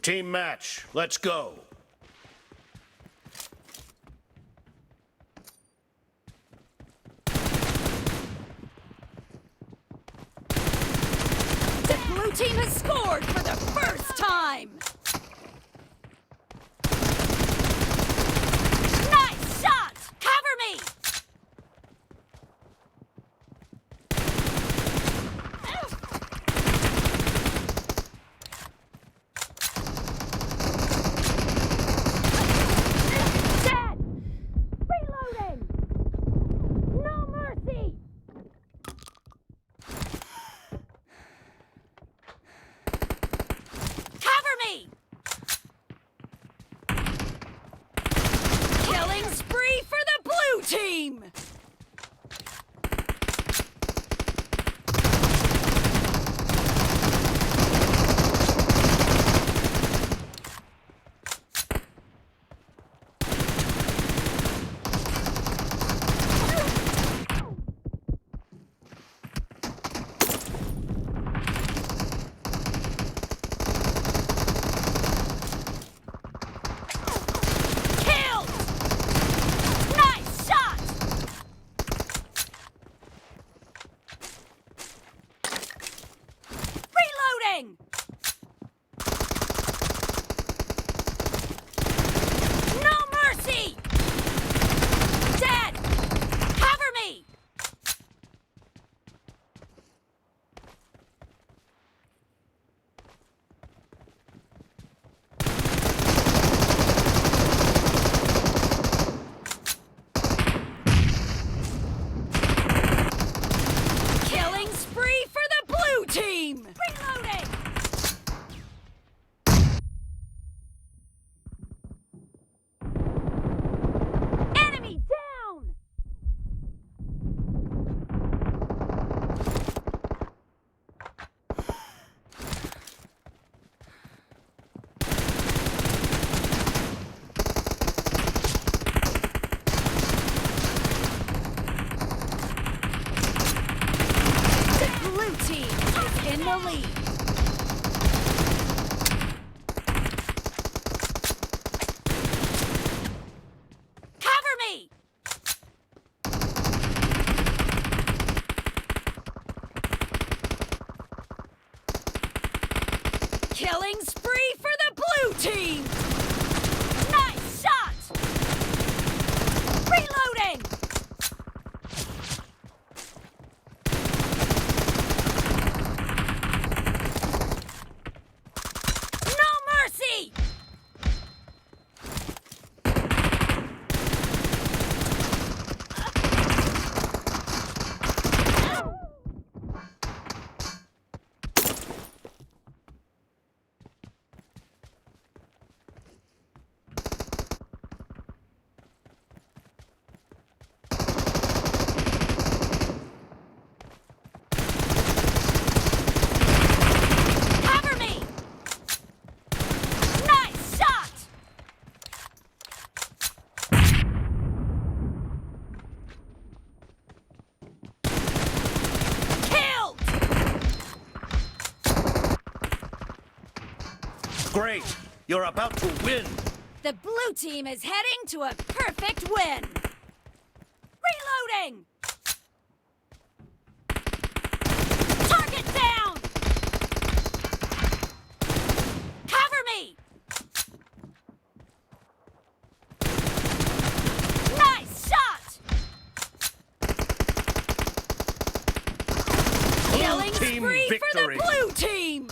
Team match, let's go. The blue team has scored for the first time! Nice shot! Cover me! Dead! Reloading! No mercy! Cover me! Killing spree for the blue team! Killed! Nice shot! Reloading! No mercy! Dead! Cover me! Killing spree for the blue team! Reloading! Enemy down! The blue team is in the lead. Cover me! Killing spree for the blue team! Nice shot! Reloading! No mercy! Cover me! Nice shot! Killed! Great, you're about to win. The blue team is heading to a perfect win! Reloading! Target down! Cover me! Nice shot! Killing team spree for the victory. blue team!